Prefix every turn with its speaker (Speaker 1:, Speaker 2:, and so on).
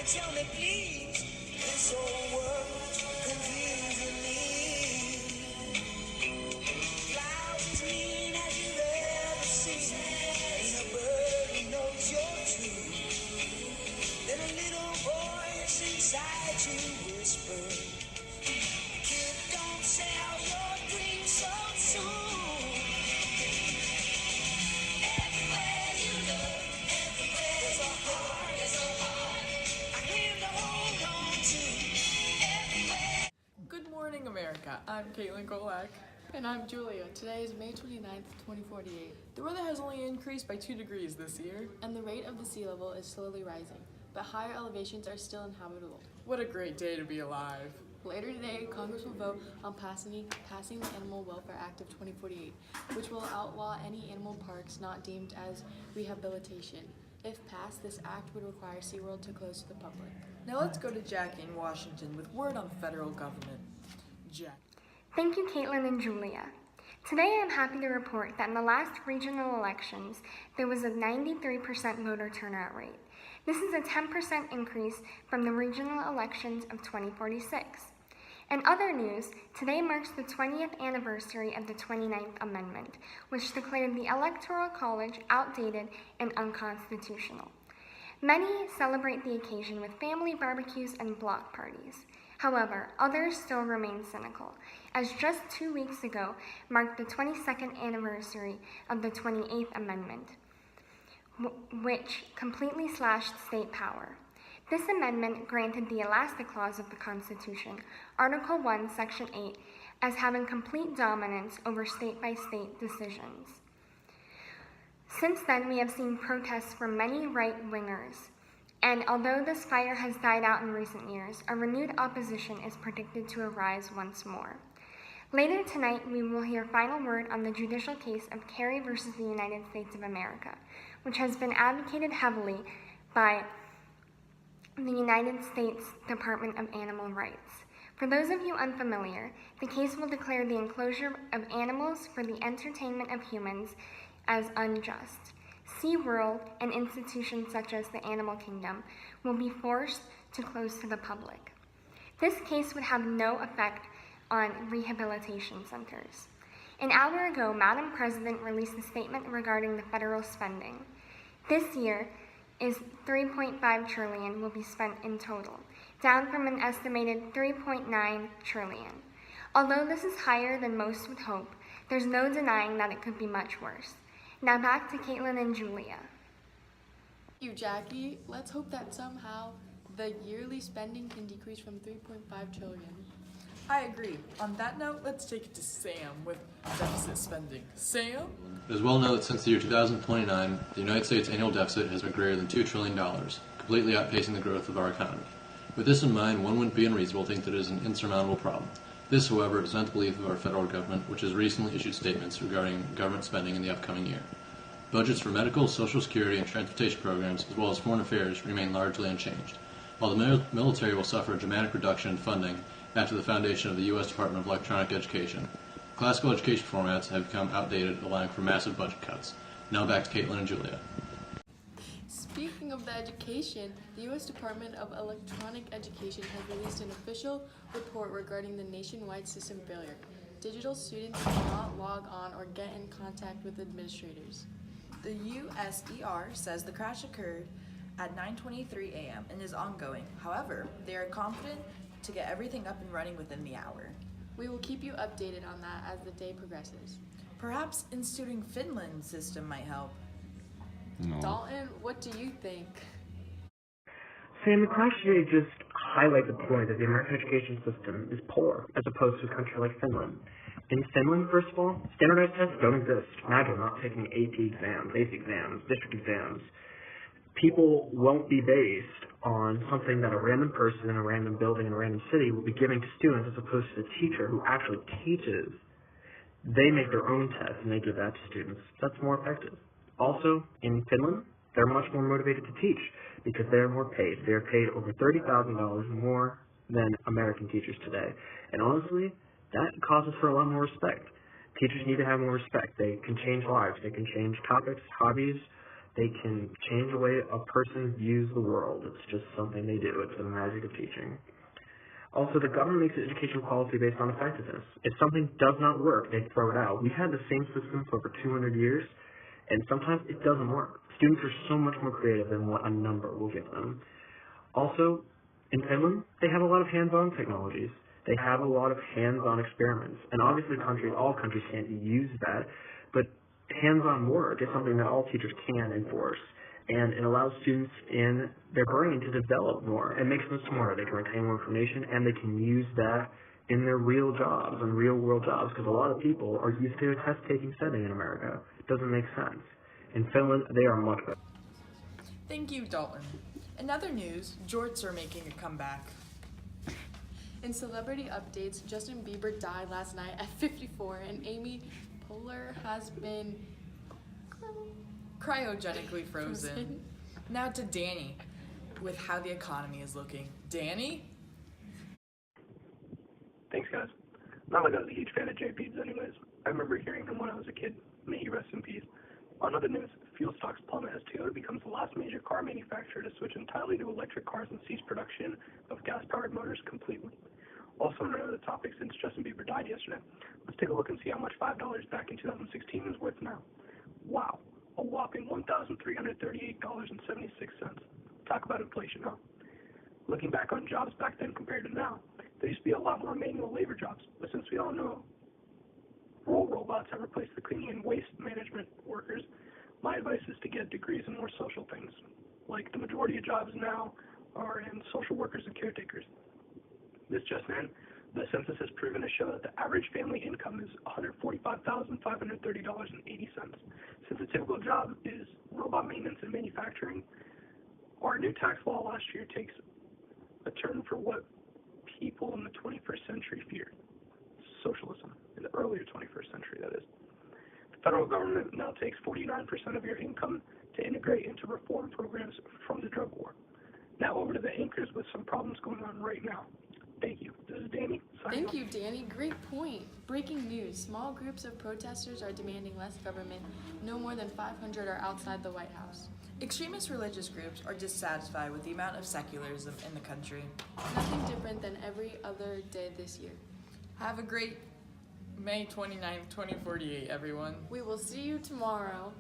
Speaker 1: tell me please, this old world confusing me. Clouds as mean as you've ever seen, ain't a bird who knows you're true. Then a little voice inside you whispers, kid, don't sell your dreams so soon. Everywhere you look, everywhere there's a heart, I came to hold on to. Everywhere.
Speaker 2: Good morning, America. I'm Caitlin Golak.
Speaker 3: And I'm Julia. Today is May 29th, 2048.
Speaker 2: The weather has only increased by 2 degrees this year.
Speaker 3: And the rate of the sea level is slowly rising, but higher elevations are still inhabitable.
Speaker 2: What a great day to be alive.
Speaker 3: Later today, Congress will vote on passing the Animal Welfare Act of 2048, which will outlaw any animal parks not deemed as rehabilitation. If passed, this act would require SeaWorld to close to the public.
Speaker 2: Now let's go to Jackie in Washington with word on the federal government. Jack.
Speaker 4: Thank you, Caitlin and Julia. Today I'm happy to report that in the last regional elections, there was a 93% voter turnout rate. This is a 10% increase from the regional elections of 2046. In other news, today marks the 20th anniversary of the 29th Amendment, which declared the Electoral College outdated and unconstitutional. Many celebrate the occasion with family barbecues and block parties. However, others still remain cynical, as just 2 weeks ago marked the 22nd anniversary of the 28th Amendment, which completely slashed state power. This amendment granted the Elastic Clause of the Constitution, Article 1, Section 8, as having complete dominance over state-by-state decisions. Since then, we have seen protests from many right-wingers, and although this fire has died out in recent years, a renewed opposition is predicted to arise once more. Later tonight, we will hear final word on the judicial case of Kerry versus the United States of America, which has been advocated heavily by the United States Department of Animal Rights. For those of you unfamiliar, the case will declare the enclosure of animals for the entertainment of humans as unjust. SeaWorld and institutions such as the Animal Kingdom will be forced to close to the public. This case would have no effect on rehabilitation centers. An hour ago, Madam President released a statement regarding the federal spending. This year is $3.5 trillion will be spent in total, down from an estimated $3.9 trillion. Although this is higher than most would hope, there's no denying that it could be much worse. Now back to Caitlin and Julia.
Speaker 3: Thank you, Jackie. Let's hope that somehow the yearly spending can decrease from $3.5 trillion.
Speaker 2: I agree. On that note, let's take it to Sam with deficit spending. Sam?
Speaker 5: It is well known that since the year 2029, the United States annual deficit has been greater than $2 trillion, completely outpacing the growth of our economy. With this in mind, one wouldn't be unreasonable to think that it is an insurmountable problem. This, however, is not the belief of our federal government, which has recently issued statements regarding government spending in the upcoming year. Budgets for medical, social security, and transportation programs, as well as foreign affairs, remain largely unchanged, while the military will suffer a dramatic reduction in funding after the foundation of the U.S. Department of Electronic Education. Classical education formats have become outdated, allowing for massive budget cuts. Now back to Caitlin and Julia.
Speaker 3: Speaking of the education, the U.S. Department of Electronic Education has released an official report regarding the nationwide system failure. Digital students cannot log on or get in contact with administrators.
Speaker 6: The USER says the crash occurred at 9:23 a.m. and is ongoing. However, they are confident to get everything up and running within the hour.
Speaker 3: We will keep you updated on that as the day progresses.
Speaker 6: Perhaps instituting Finland's system might help.
Speaker 7: No.
Speaker 3: Dalton, what do you think?
Speaker 8: Sam, the crash today just highlights the point that the American education system is poor, as opposed to a country like Finland. In Finland, first of all, standardized tests don't exist. Imagine not taking AP exams, AC exams, district exams. People won't be based on something that a random person in a random building in a random city will be giving to students as opposed to the teacher who actually teaches. They make their own tests and they give that to students. That's more effective. Also, in Finland, they're much more motivated to teach because they're more paid. They're paid over $30,000 more than American teachers today. And honestly, that causes for a lot more respect. Teachers need to have more respect. They can change lives. They can change topics, hobbies. They can change the way a person views the world. It's just something they do. It's the magic of teaching. Also, the government makes education policy based on effectiveness. If something does not work, they throw it out. We've had the same system for over 200 years, and sometimes it doesn't work. Students are so much more creative than what a number will give them. Also, in Finland, they have a lot of hands-on technologies. They have a lot of hands-on experiments. And obviously all countries can't use that, but hands-on work is something that all teachers can enforce. And it allows students in their brain to develop more. It makes them smarter. They can retain more information, and they can use that in their real jobs and real-world jobs, because a lot of people are used to a test-taking setting in America. It doesn't make sense. In Finland, they are much better.
Speaker 6: Thank you, Dalton. In other news, jorts are making a comeback.
Speaker 3: In celebrity updates, Justin Bieber died last night at 54, and Amy Poehler has been
Speaker 6: Cryogenically frozen. Now to Danny, with how the economy is looking. Danny?
Speaker 7: Thanks, guys. Not like I was a huge fan of JP's anyways. I remember hearing him when I was a kid. May he rest in peace. On other news, fuel stocks plummet as Toyota becomes the last major car manufacturer to switch entirely to electric cars and cease production of gas-powered motors completely. Also, on another topic, since Justin Bieber died yesterday, let's take a look and see how much $5 back in 2016 is worth now. Wow, a whopping $1,338.76. Talk about inflation, huh? Looking back on jobs back then compared to now, there used to be a lot more manual labor jobs, but since we all know roll robots have replaced the cleaning and waste management workers, my advice is to get degrees in more social things, like the majority of jobs now are in social workers and caretakers. This just in, the census has proven to show that the average family income is $145,530.80. Since a typical job is robot maintenance and manufacturing, our new tax law last year takes a turn for what people in the 21st century feared. Socialism, in the earlier 21st century, that is. The federal government now takes 49% of your income to integrate into reform programs from the drug war. Now over to the anchors with some problems going on right now. Thank you. This is Danny.
Speaker 3: Thank you, Danny. Great point. Breaking news. Small groups of protesters are demanding less government. No more than 500 are outside the White House.
Speaker 6: Extremist religious groups are dissatisfied with the amount of secularism in the country.
Speaker 3: Nothing different than every other day this year.
Speaker 6: Have a great May 29th, 2048, everyone.
Speaker 3: We will see you tomorrow.